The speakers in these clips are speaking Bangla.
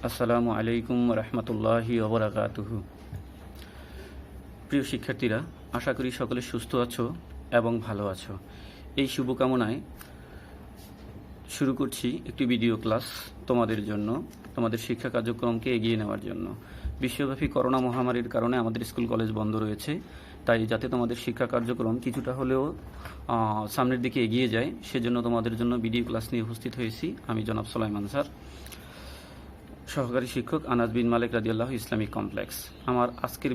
আসসালামু আলাইকুম রহমতুল্লাহি ওবরাকাতুহু। প্রিয় শিক্ষার্থীরা, আশা করি সকলে সুস্থ আছো এবং ভালো আছো। এই শুভকামনায় শুরু করছি একটি ভিডিও ক্লাস তোমাদের জন্য, তোমাদের শিক্ষা কার্যক্রমকে এগিয়ে নেওয়ার জন্য। বিশ্বব্যাপী করোনা মহামারীর কারণে আমাদের স্কুল কলেজ বন্ধ রয়েছে, তাই যাতে তোমাদের শিক্ষা কার্যক্রম কিছুটা হলেও সামনের দিকে এগিয়ে যায়, সেজন্য তোমাদের জন্য ভিডিও ক্লাস নিয়ে উপস্থিত হয়েছি। আমি জনাব সোলাইমান স্যার, সহকারী শিক্ষক, আনাস বিন মালিক রাদিয়াল্লাহু ইসলামিক কমপ্লেক্স। আমার আজকের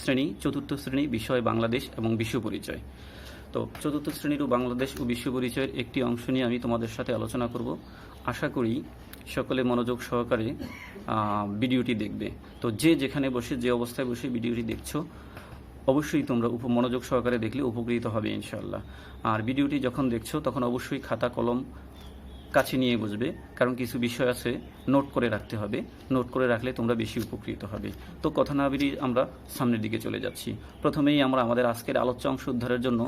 শ্রেণী চতুর্থ শ্রেণী, বিষয় বাংলাদেশ এবং বিশ্ব পরিচয়। তো চতুর্থ শ্রেণীর বাংলাদেশ ও বিশ্ব পরিচয়ের একটি অংশ নিয়ে আমি তোমাদের সাথে আলোচনা করব। আশা করি সকলে মনোযোগ সহকারে ভিডিওটি দেখবে। তো যে যেখানে বসে, যে অবস্থায় বসে ভিডিওটি দেখছো, অবশ্যই তোমরা মনোযোগ সহকারে দেখলে উপকৃত হবে ইনশাআল্লাহ। আর ভিডিওটি যখন দেখছো তখন অবশ্যই খাতা কলম কাছে নিয়ে বসবে, কারণ কিছু বিষয় আছে নোট করে রাখতে হবে। নোট করে রাখলে তোমরা বেশি উপকৃত হবে। তো কথা না বেরিয়ে আমরা সামনের দিকে চলে যাচ্ছি। প্রথমেই আমরা আমাদের আজকের আলোচ্য অংশ উদ্ধারের জন্য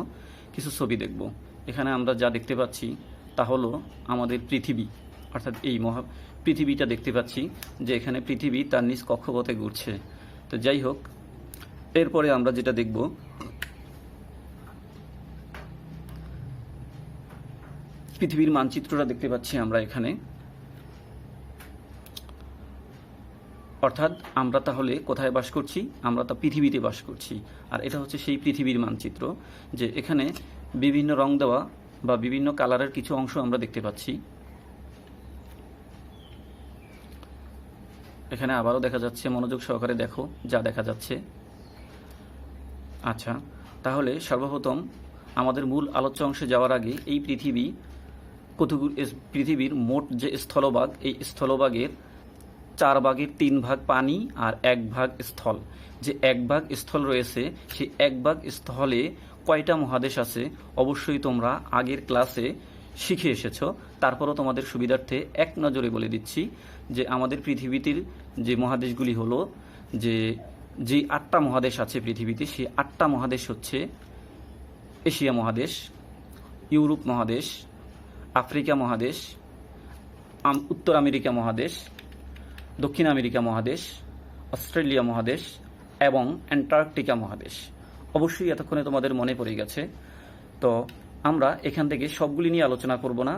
কিছু ছবি দেখব। এখানে আমরা যা দেখতে পাচ্ছি তা হলো আমাদের পৃথিবী, অর্থাৎ এই পৃথিবীটা দেখতে পাচ্ছি, যে এখানে পৃথিবী তার নিজ কক্ষপথে ঘুরছে। তো যাই হোক, এরপরে আমরা যেটা দেখব, পৃথিবীর মানচিত্রটা দেখতে পাচ্ছি আমরা এখানে। অর্থাৎ আমরা তাহলে কোথায় বাস করছি? আমরা তো পৃথিবীতে বাস করছি। আর এটা হচ্ছে সেই পৃথিবীর মানচিত্র, যে এখানে বিভিন্ন রং দেওয়া বা বিভিন্ন কালারের কিছু অংশ আমরা দেখতে পাচ্ছি। এখানে আবারও দেখা যাচ্ছে, মনোযোগ সহকারে দেখো যা দেখা যাচ্ছে। আচ্ছা, তাহলে সর্বপ্রথম আমাদের মূল আলোচ্য অংশে যাওয়ার আগে এই পৃথিবীর মোট যে স্থলভাগ, এই স্থলভাগের 4 ভাগের 3 ভাগ পানি আর 1 ভাগ স্থল। যে 1 ভাগ স্থল রয়েছে, সেই 1 ভাগ স্থলে কয়টা মহাদেশ আছে অবশ্যই তোমরা আগের ক্লাসে শিখে এসেছো। তারপরও তোমাদের সুবিধার্থে এক নজরে বলে দিচ্ছি যে আমাদের পৃথিবীতে যে মহাদেশগুলি হলো, যে 8টা মহাদেশ আছে পৃথিবীতে, সেই 8টা মহাদেশ হচ্ছে এশিয়া মহাদেশ, ইউরোপ মহাদেশ, আফ্রিকা মহাদেশ, উত্তর আমেরিকা মহাদেশ, দক্ষিণ আমেরিকা মহাদেশ, অস্ট্রেলিয়া মহাদেশ এবং অ্যান্টার্কটিকা মহাদেশ। অবশ্যই এতক্ষণে তোমাদের মনে পড়ে গেছে। তো আমরা এখান থেকে সবগুলি নিয়ে আলোচনা করব না।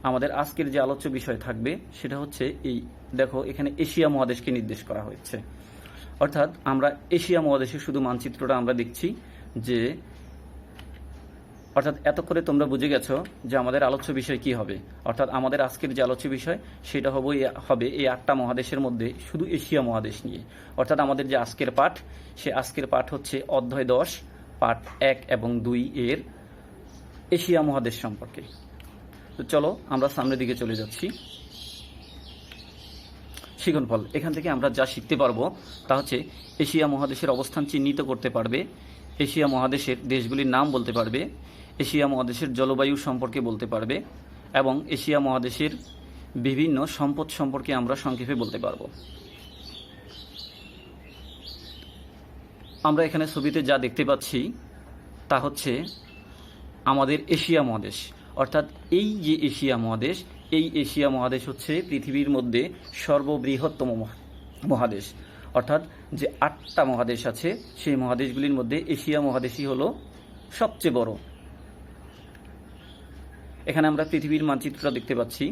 আমাদের আজকের যে আলোচ্য বিষয় থাকবে সেটা হচ্ছে এই দেখো, এখানে এশিয়া মহাদেশকে নির্দেশ করা হয়েছে। অর্থাৎ আমরা এশিয়া মহাদেশের শুধু মানচিত্রটা আমরা দেখছি, যে অর্থাৎ এতক্ষণে তোমরা বুঝে গেছো যে আমাদের আলোচ্য বিষয় কি হবে। অর্থাৎ আমাদের আজকের যে আলোচ্য বিষয় সেটা হবে এই 8টা মহাদেশের মধ্যে শুধু এশিয়া মহাদেশ নিয়ে। অর্থাৎ আমাদের যে আজকের পাঠ, সে আজকের পাঠ হচ্ছে অধ্যায় 10 পাঠ 1 এবং 2 এর এশিয়া মহাদেশ সম্পর্কে। তো চলো আমরা সামনের দিকে চলে যাচ্ছি। শিখনফল, এখান থেকে আমরা যা শিখতে পারবো তা হচ্ছে এশিয়া মহাদেশের অবস্থান চিহ্নিত করতে পারবে, এশিয়া মহাদেশের দেশগুলির নাম বলতে পারবে, এশিয়া মহাদেশের জলবায়ু সম্পর্কে বলতে পারবে এবং এশিয়া মহাদেশের বিভিন্ন সম্পদ সম্পর্কে আমরা সংক্ষেপে বলতে পারবো। আমরা এখানে ছবিতে যা দেখতে পাচ্ছি তা হচ্ছে আমাদের এশিয়া মহাদেশ। অর্থাৎ এই যে এশিয়া মহাদেশ, এই এশিয়া মহাদেশ হচ্ছে পৃথিবীর মধ্যে সর্ববৃহত্তম মহাদেশ। অর্থাৎ যে 8টা মহাদেশ আছে সেই মহাদেশগুলির মধ্যে এশিয়া মহাদেশই হলো সবচেয়ে বড়। এখানে আমরা পৃথিবীর মানচিত্রটা দেখতে পাচ্ছি,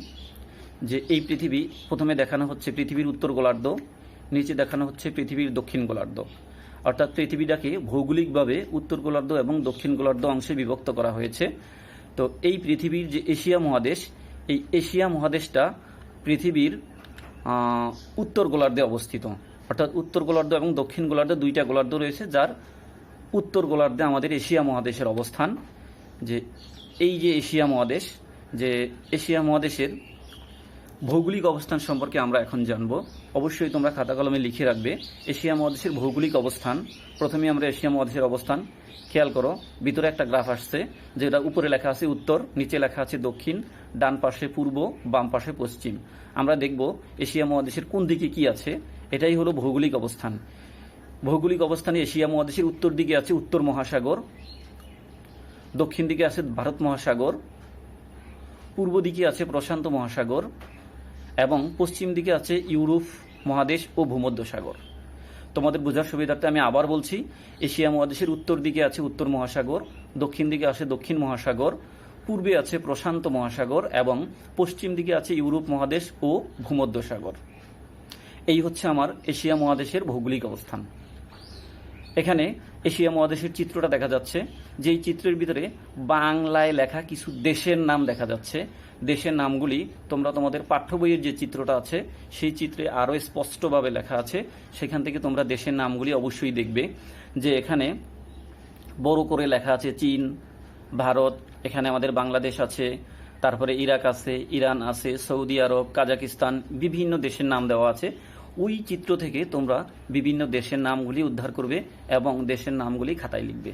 যে এই পৃথিবী প্রথমে দেখানো হচ্ছে পৃথিবীর উত্তর গোলার্ধ, নিচে দেখানো হচ্ছে পৃথিবীর দক্ষিণ গোলার্ধ। অর্থাৎ পৃথিবীটাকে ভৌগোলিকভাবে উত্তর গোলার্ধ এবং দক্ষিণ গোলার্ধ অংশে বিভক্ত করা হয়েছে। তো এই পৃথিবীর যে এশিয়া মহাদেশ, এই এশিয়া মহাদেশটা পৃথিবীর উত্তর গোলার্ধে অবস্থিত। অর্থাৎ উত্তর গোলার্ধ এবং দক্ষিণ গোলার্ধে 2টা গোলার্ধ রয়েছে, যার উত্তর গোলার্ধে আমাদের এশিয়া মহাদেশের অবস্থান। যে এই যে এশিয়া মহাদেশ, যে এশিয়া মহাদেশের ভৌগোলিক অবস্থান সম্পর্কে আমরা এখন জানব। অবশ্যই তোমরা খাতা কলমে লিখে রাখবে এশিয়া মহাদেশের ভৌগোলিক অবস্থান। প্রথমে আমরা এশিয়া মহাদেশের অবস্থান খেয়াল করো, ভিতরে একটা গ্রাফ আসছে, যেটা উপরে লেখা আছে উত্তর, নিচে লেখা আছে দক্ষিণ, ডান পাশে পূর্ব, বাম পাশে পশ্চিম। আমরা দেখব এশিয়া মহাদেশের কোন দিকে কি আছে, এটাই হলো ভৌগোলিক অবস্থান। ভৌগোলিক অবস্থানে এশিয়া মহাদেশের উত্তর দিকে আছে উত্তর মহাসাগর, দক্ষিণ দিকে আছে ভারত মহাসাগর, পূর্ব দিকে আছে প্রশান্ত মহাসাগর এবং পশ্চিম দিকে আছে ইউরোপ মহাদেশ ও ভূমধ্যসাগর। তোমাদের বোঝার সুবিধার্থে আমি আবার বলছি, এশিয়া মহাদেশের উত্তর দিকে আছে উত্তর মহাসাগর, দক্ষিণ দিকে আছে দক্ষিণ মহাসাগর, পূর্বে আছে প্রশান্ত মহাসাগর এবং পশ্চিম দিকে আছে ইউরোপ মহাদেশ ও ভূমধ্যসাগর। এই হচ্ছে আমার এশিয়া মহাদেশের ভৌগোলিক অবস্থান। এখানে এশিয়া মহাদেশের চিত্রটা দেখা যাচ্ছে, যেই চিত্রের ভিতরে বাংলায় লেখা কিছু দেশের নাম দেখা যাচ্ছে। দেশের নামগুলি তোমরা তোমাদের পাঠ্য বইয়ের যে চিত্রটা আছে সেই চিত্রে আরও স্পষ্টভাবে লেখা আছে, সেখান থেকে তোমরা দেশের নামগুলি অবশ্যই দেখবে যে এখানে বড় করে লেখা আছে চীন, ভারত, এখানে আমাদের বাংলাদেশ আছে, তারপরে ইরাক আছে, ইরান আছে, সৌদি আরব, কাজাকিস্তান, বিভিন্ন দেশের নাম দেওয়া আছে। ওই চিত্র থেকে তোমরা বিভিন্ন দেশের নামগুলি উদ্ধার করবে এবং দেশের নামগুলি খাতায় লিখবে।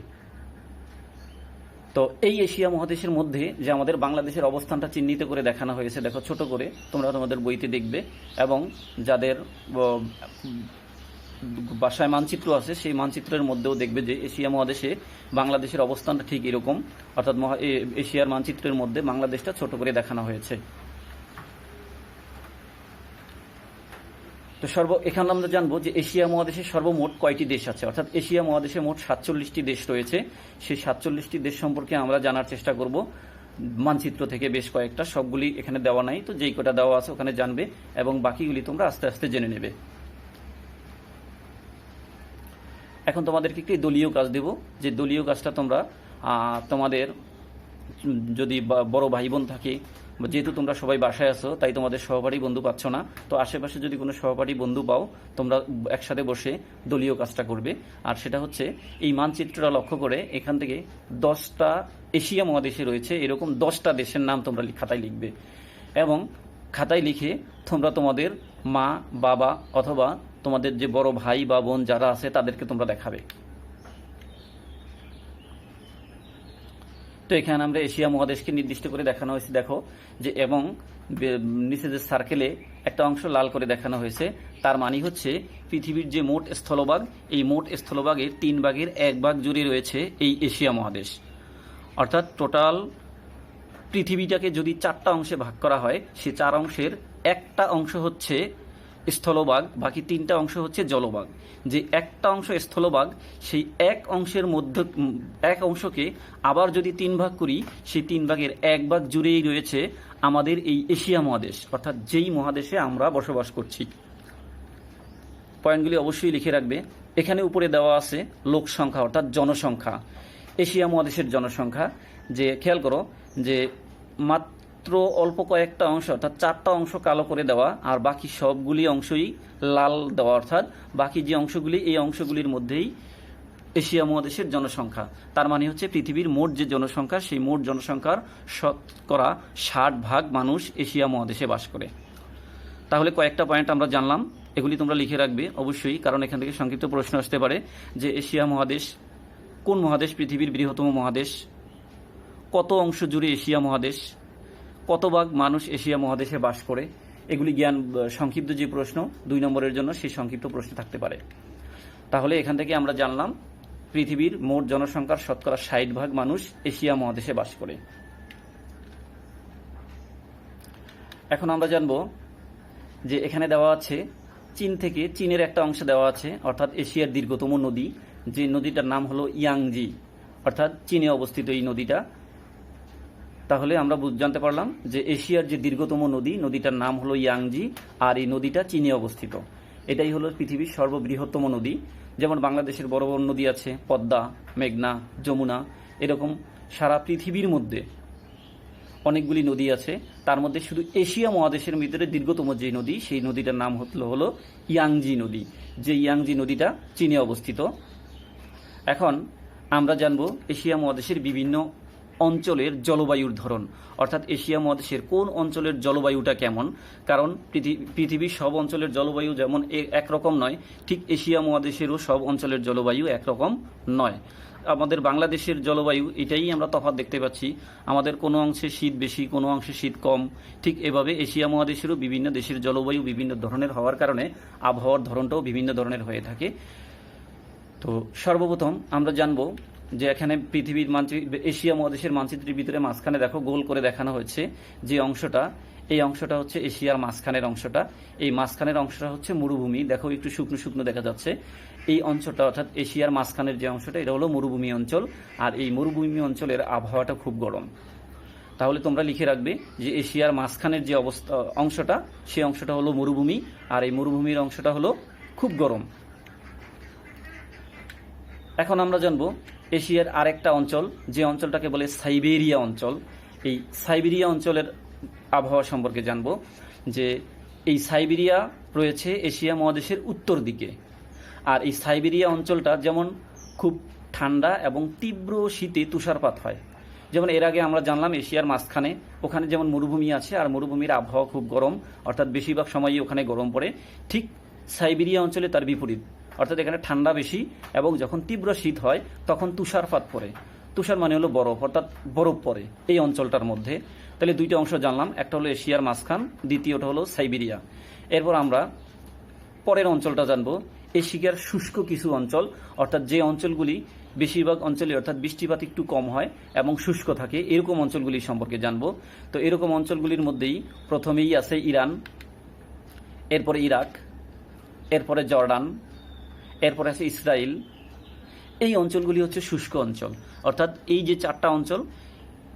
তো এই এশিয়া মহাদেশের মধ্যে যে আমাদের বাংলাদেশের অবস্থানটা চিহ্নিত করে দেখানো হয়েছে, দেখো ছোট করে তোমরা তোমাদের বইতে দেখবে, এবং যাদের বাসায় মানচিত্র আছে সেই মানচিত্রের মধ্যেও দেখবে যে এশিয়া মহাদেশে বাংলাদেশের অবস্থানটা ঠিক এরকম, অর্থাৎ এশিয়ার মানচিত্রের মধ্যে বাংলাদেশটা ছোট করে দেখানো হয়েছে। তো এখানে আমরা জানবো যে এশিয়া মহাদেশে সর্বমোট কয়টি দেশ আছে, অর্থাৎ এশিয়া মহাদেশে মোট 47টি দেশ রয়েছে। সেই 47টি দেশ সম্পর্কে আমরা জানার চেষ্টা করব মানচিত্র থেকে বেশ কয়েকটা, সবগুলি এখানে দেওয়া নাই, তো যেই কটা দেওয়া আছে ওখানে জানবে এবং বাকিগুলি তোমরা আস্তে আস্তে জেনে নেবে। এখন তোমাদেরকে একটি দলীয় কাজ দেব, যে দলীয় কাজটা তোমরা তোমাদের যদি বড় ভাই বোন থাকে, যেহেতু তোমরা সবাই বাসায় আছো তাই তোমাদের সহপাঠী বন্ধু পাচ্ছ না, তো আশেপাশে যদি কোনো সহপাঠী বন্ধু পাও তোমরা একসাথে বসে দলীয় কাজটা করবে। আর সেটা হচ্ছে এই মানচিত্রটা লক্ষ্য করে এখান থেকে 10টা এশিয়া মহাদেশে রয়েছে এরকম 10টা দেশের নাম তোমরা খাতায় লিখবে এবং খাতায় লিখে তোমরা তোমাদের মা, বাবা অথবা তোমাদের যে বড় ভাই বা বোন যারা আছে তাদেরকে তোমরা দেখাবে। তো এখানে আমরা এশিয়া মহাদেশকে নির্দিষ্ট করে দেখানো হয়েছে, দেখো যে, এবং নিচে যে সার্কেলে একটা অংশ লাল করে দেখানো হয়েছে, তার মানে হচ্ছে পৃথিবীর যে মোট স্থলভাগ, এই মোট স্থলভাগের 3 ভাগের 1 ভাগ জুড়ে রয়েছে এই এশিয়া মহাদেশ। অর্থাৎ টোটাল পৃথিবীটাকে যদি 4টা অংশে ভাগ করা হয়, সে 4 অংশের একটা অংশ হচ্ছে স্থলভাগ, বাকি 3টা অংশ হচ্ছে জলভাগ। যে একটা অংশ স্থলভাগ, সেই এক অংশকে আবার যদি 3 ভাগ করি, সেই 3 ভাগের 1 ভাগ জুড়েই রয়েছে আমাদের এই এশিয়া মহাদেশ, অর্থাৎ যেই মহাদেশে আমরা বসবাস করছি। পয়েন্টগুলি অবশ্যই লিখে রাখবে। এখানে উপরে দেওয়া আছে লোক সংখ্যা, অর্থাৎ জনসংখ্যা, এশিয়া মহাদেশের জনসংখ্যা। যে খেয়াল করো যে মাত্র অল্প কয়েকটা অংশ, অর্থাৎ 4টা অংশ কালো করে দেওয়া আর বাকি সবগুলি অংশই লাল দেওয়া, অর্থাৎ বাকি যে অংশগুলি, এই অংশগুলির মধ্যেই এশিয়া মহাদেশের জনসংখ্যা। তার মানে হচ্ছে পৃথিবীর মোট যে জনসংখ্যা, সেই মোট জনসংখ্যার শতকরা 60% মানুষ এশিয়া মহাদেশে বাস করে। তাহলে কয়েকটা পয়েন্ট আমরা জানলাম, এগুলি তোমরা লিখে রাখবে অবশ্যই, কারণ এখান থেকে সংক্ষিপ্ত প্রশ্ন আসতে পারে যে এশিয়া মহাদেশ কোন মহাদেশ পৃথিবীর বৃহত্তম মহাদেশ, কত অংশ জুড়ে এশিয়া মহাদেশ, কত ভাগ মানুষ এশিয়া মহাদেশে বাস করে, এগুলি জ্ঞান সংক্ষিপ্ত যে প্রশ্ন 2 নম্বরের জন্য, সেই সংক্ষিপ্ত প্রশ্ন থাকতে পারে। তাহলে এখান থেকে আমরা জানলাম পৃথিবীর মোট জনসংখ্যার শতকরা 60% মানুষ এশিয়া মহাদেশে বাস করে। এখন আমরা জানব যে এখানে দেওয়া আছে চীন থেকে, চীনের একটা অংশ দেওয়া আছে, অর্থাৎ এশিয়ার দীর্ঘতম নদী, যে নদীটার নাম হলো ইয়াংজি, অর্থাৎ চীনে অবস্থিত এই নদীটা। তাহলে আমরা জানতে পারলাম যে এশিয়ার যে দীর্ঘতম নদী, নদীটার নাম হলো ইয়াংজি, আর এই নদীটা চীনে অবস্থিত। এটাই হলো পৃথিবীর সর্ববৃহত্তম নদী। যেমন বাংলাদেশের বড় বড় নদী আছে পদ্মা, মেঘনা, যমুনা, এরকম সারা পৃথিবীর মধ্যে অনেকগুলি নদী আছে। তার মধ্যে শুধু এশিয়া মহাদেশের ভিতরে দীর্ঘতম যে নদী, সেই নদীটার নাম হলো ইয়াংজি নদী, যে ইয়াংজি নদীটা চীনে অবস্থিত। এখন আমরা জানব এশিয়া মহাদেশের বিভিন্ন অঞ্চলের জলবায়ুর ধরন, অর্থাৎ এশিয়া মহাদেশের কোন অঞ্চলের জলবায়ুটা কেমন। কারণ পৃথিবীর সব অঞ্চলের জলবায়ু যেমন একরকম নয়, ঠিক এশিয়া মহাদেশেরও সব অঞ্চলের জলবায়ু একরকম নয়। আমাদের বাংলাদেশের জলবায়ু এটাই আমরা তফাৎ দেখতে পাচ্ছি, আমাদের কোনো অংশে শীত বেশি, কোনো অংশে শীত কম। ঠিক এভাবে এশিয়া মহাদেশেরও বিভিন্ন দেশের জলবায়ু বিভিন্ন ধরনের হওয়ার কারণে আবহাওয়ার ধরনটাও বিভিন্ন ধরনের হয়ে থাকে। তো সর্বপ্রথম আমরা জানব যে এখানে পৃথিবীর এশিয়া মহাদেশের মানচিত্রের ভিতরে মাঝখানে দেখো গোল করে দেখানো হয়েছে যে অংশটা, এই অংশটা হচ্ছে এশিয়ার মাঝখানের অংশটা। এই মাঝখানের অংশটা হচ্ছে মরুভূমি, দেখো একটু শুকনো শুকনো দেখা যাচ্ছে। এই অঞ্চলটা অর্থাৎ এশিয়ার মাঝখানের যে অংশটা এটা হলো মরুভূমি অঞ্চল, আর এই মরুভূমি অঞ্চলের আবহাওয়াটা খুব গরম। তাহলে তোমরা লিখে রাখবে যে এশিয়ার মাঝখানের যে অংশটা সেই অংশটা হলো মরুভূমি, আর এই মরুভূমির অংশটা হলো খুব গরম। এখন আমরা জানবো এশিয়ার আরেকটা অঞ্চল, যে অঞ্চলটাকে বলে সাইবেরিয়া অঞ্চল। এই সাইবেরিয়া অঞ্চলের আবহাওয়া সম্পর্কে জানবো যে এই সাইবেরিয়া রয়েছে এশিয়া মহাদেশের উত্তর দিকে। আর এই সাইবেরিয়া অঞ্চলটা যেমন খুব ঠান্ডা এবং তীব্র শীতে তুষারপাত হয়। যেমন এর আগে আমরা জানলাম এশিয়ার মাঝখানে ওখানে যেমন মরুভূমি আছে, আর মরুভূমির আবহাওয়া খুব গরম, অর্থাৎ বেশিরভাগ সময়ই ওখানে গরম পড়ে। ঠিক সাইবেরিয়া অঞ্চলে তার বিপরীত, অর্থাৎ এখানে ঠান্ডা বেশি এবং যখন তীব্র শীত হয় তখন তুষারপাত পড়ে। তুষার মানে হলো বরফ, অর্থাৎ বরফ পড়ে এই অঞ্চলটার মধ্যে। তাহলে দুইটা অংশ জানলাম, একটা হলো এশিয়ার মাঝখান, দ্বিতীয়টা হলো সাইবেরিয়া। এরপর আমরা পরের অঞ্চলটা জানবো এশিয়ার শুষ্ক কিছু অঞ্চল, অর্থাৎ যে অঞ্চলগুলি বেশিরভাগ অঞ্চলে অর্থাৎ বৃষ্টিপাত একটু কম হয় এবং শুষ্ক থাকে, এরকম অঞ্চলগুলি সম্পর্কে জানবো। তো এরকম অঞ্চলগুলির মধ্যেই প্রথমেই আছে ইরান, এরপরে ইরাক, এরপরে জর্ডান, এরপরে আছে ইসরায়েল। এই অঞ্চলগুলি হচ্ছে শুষ্ক অঞ্চল, অর্থাৎ এই যে চারটা অঞ্চল,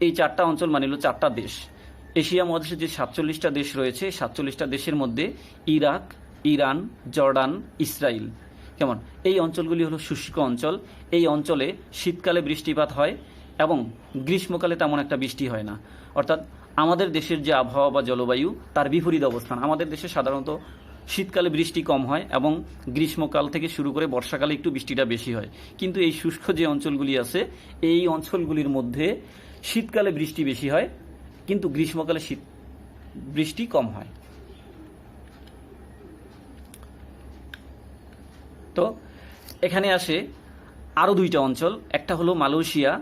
এই চারটা অঞ্চল মানে হলো চারটা দেশ। এশিয়া মহাদেশে যে 47টা দেশ রয়েছে, 47টা দেশের মধ্যে ইরাক, ইরান, জর্ডান, ইসরায়েল, কেমন এই অঞ্চলগুলি হলো শুষ্ক অঞ্চল। এই অঞ্চলে শীতকালে বৃষ্টিপাত হয় এবং গ্রীষ্মকালে তেমন একটা বৃষ্টি হয় না। অর্থাৎ আমাদের দেশের যে আবহাওয়া বা জলবায়ু তার বিপরীত অবস্থান। আমাদের দেশে সাধারণত শীতকালে বৃষ্টি কম হয় এবং গ্রীষ্মকাল থেকে শুরু করে বর্ষাকালে একটু বৃষ্টিটা বেশি হয়। কিন্তু এই শুষ্ক যে অঞ্চলগুলি আছে এই অঞ্চলগুলির মধ্যে শীতকালে বৃষ্টি বেশি হয় কিন্তু গ্রীষ্মকালে বৃষ্টি কম হয়। তো এখানে আসে আরও দুইটা অঞ্চল, একটা হলো মালয়েশিয়া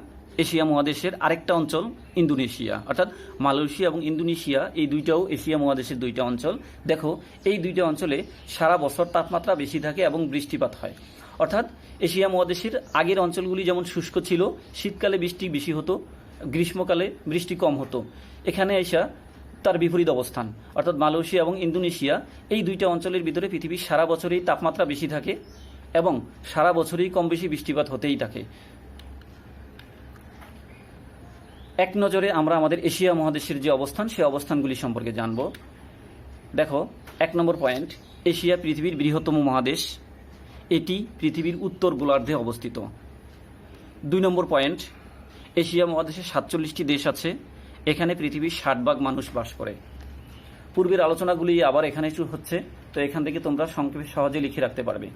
এশিয়া মহাদেশের, আরেকটা অঞ্চল ইন্দোনেশিয়া। অর্থাৎ মালয়েশিয়া এবং ইন্দোনেশিয়া এই দুইটাও এশিয়া মহাদেশের দুইটা অঞ্চল। দেখো এই দুইটা অঞ্চলে সারা বছর তাপমাত্রা বেশি থাকে এবং বৃষ্টিপাত হয়। অর্থাৎ এশিয়া মহাদেশের আগের অঞ্চলগুলি যেমন শুষ্ক ছিল, শীতকালে বৃষ্টি বেশি হতো, গ্রীষ্মকালে বৃষ্টি কম হতো। এখানে এসে তার বিপরীত অবস্থান, অর্থাৎ মালয়েশিয়া এবং ইন্দোনেশিয়া এই দুইটা অঞ্চলের ভিতরে পৃথিবীর সারা বছরেই তাপমাত্রা বেশি থাকে এবং সারা বছরই কম বেশি বৃষ্টিপাত হতেই থাকে। এক নজরে আমরা আমাদের এশিয়া মহাদেশের যে অবস্থান সেই অবস্থানগুলি সম্পর্কে জানব। দেখো 1 নম্বর পয়েন্ট, এশিয়া পৃথিবীর বৃহত্তম মহাদেশ, এটি পৃথিবীর উত্তর গোলার্ধে অবস্থিত। 2 নম্বর পয়েন্ট, এশিয়া মহাদেশে 47টি দেশ আছে, এখানে পৃথিবীর 60 ভাগ মানুষ বাস করে। পূর্বের আলোচনাগুলি আবার এখানে হচ্ছে, তো এখান থেকে তোমরা সংক্ষেপে সহজে লিখে রাখতে পারবে।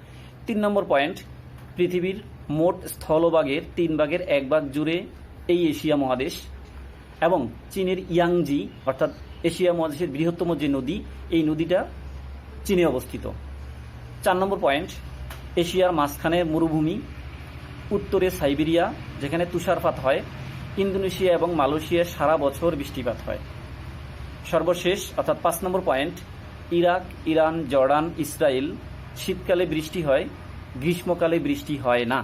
3 নম্বর পয়েন্ট, পৃথিবীর মোট স্থলভাগের 3 ভাগের 1 ভাগ জুড়ে এই এশিয়া মহাদেশ এবং চীনের ইয়াংজি অর্থাৎ এশিয়া মহাদেশের বৃহত্তম যে নদী এই নদীটা চীনে অবস্থিত। 4 নম্বর পয়েন্ট, এশিয়ার মাঝখানে মরুভূমি, উত্তরে সাইবেরিয়া যেখানে তুষারপাত হয়, ইন্দোনেশিয়া এবং মালয়েশিয়ায় সারা বছর বৃষ্টিপাত হয়। সর্বশেষ অর্থাৎ 5 নম্বর point, Iraq, Iran, Jordan, Israel শীতকালে বৃষ্টি হয়, গ্রীষ্মকালে বৃষ্টি হয় না।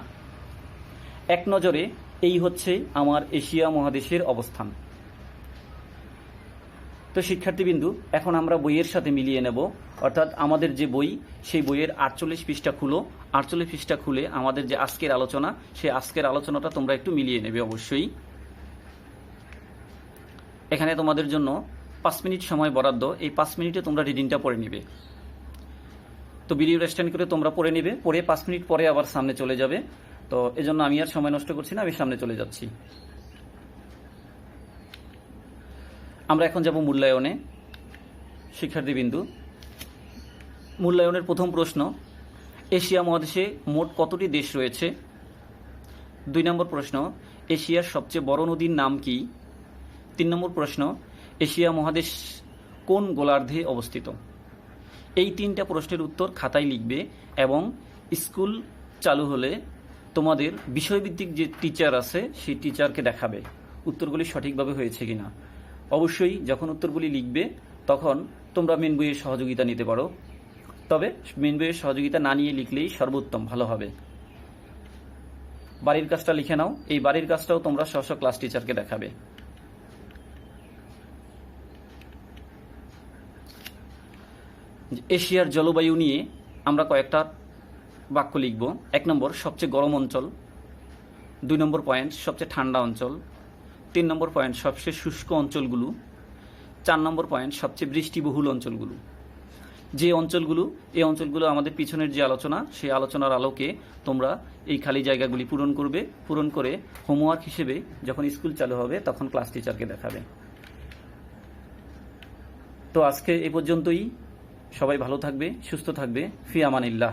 এক নজরে এই হচ্ছে আমার এশিয়া মহাদেশের অবস্থান। তো শিক্ষার্থীবিন্দু, এখন আমরা বইয়ের সাথে মিলিয়ে নেব, অর্থাৎ আমাদের যে বই সেই বইয়ের 48 পৃষ্ঠা খুলো। 48 পৃষ্ঠা খুলে আমাদের যে আজকের আলোচনা সেই আজকের আলোচনাটা তোমরা একটু মিলিয়ে নেবে অবশ্যই। এখানে তোমাদের জন্য 5 মিনিট সময় বরাদ্দ, এই 5 মিনিটে তোমরা রিডিংটা পড়ে নেবে। তো ভিডিও রেস্টেন্ড করে তোমরা পড়ে নেবে, পড়ে 5 মিনিট পরে আবার সামনে চলে যাবে। তো এজন্য আমি আর সময় নষ্ট করছি না, আমি সামনে চলে যাচ্ছি। আমরা এখন যাব মূল্যায়নে। শিক্ষার্থীবিন্দু, মূল্যায়নের প্রথম প্রশ্ন, এশিয়া মহাদেশে মোট কতটি দেশ রয়েছে? 2 নম্বর প্রশ্ন, এশিয়ার সবচেয়ে বড় নদীর নাম কি? 3 নম্বর প্রশ্ন, এশিয়া মহাদেশ কোন গোলার্ধে অবস্থিত? এই 3টা প্রশ্নের উত্তর খাতায় লিখবে এবং স্কুল চালু হলে তোমাদের বিষয়ভিত্তিক যে টিচার আছে সেই টিচারকে দেখাবে উত্তরগুলি সঠিকভাবে হয়েছে কিনা। অবশ্যই যখন উত্তরগুলি লিখবে তখন তোমরা মেন বইয়ের সহযোগিতা নিতে পারো, তবে মেন বইয়ের সহযোগিতা না নিয়ে লিখলেই সর্বোত্তম, ভালো হবে। বাড়ির কাজটা লিখে নাও। এই বাড়ির কাজটাও তোমরা স্ব ক্লাস টিচারকে দেখাবে। এশিয়ার জলবায়ু নিয়ে আমরা কয়েকটা বাক্য লিখব। 1 নম্বর, সবচেয়ে গরম অঞ্চল। 2 নম্বর পয়েন্ট, সবচেয়ে ঠান্ডা অঞ্চল। 3 নম্বর পয়েন্ট, সবচেয়ে শুষ্ক অঞ্চলগুলো। 4 নম্বর পয়েন্ট, সবচেয়ে বৃষ্টিবহুল অঞ্চলগুলো। যে অঞ্চলগুলো, এই অঞ্চলগুলো আমাদের পিছনের যে আলোচনা, সেই আলোচনার আলোকে তোমরা এই খালি জায়গাগুলি পূরণ করবে। পূরণ করে হোমওয়ার্ক হিসেবে যখন স্কুল চালু হবে তখন ক্লাস টিচারকে দেখাবে। তো আজকে এ পর্যন্তই। সবাই ভালো থাকবে, সুস্থ থাকবে। ফি আমানিল্লাহ।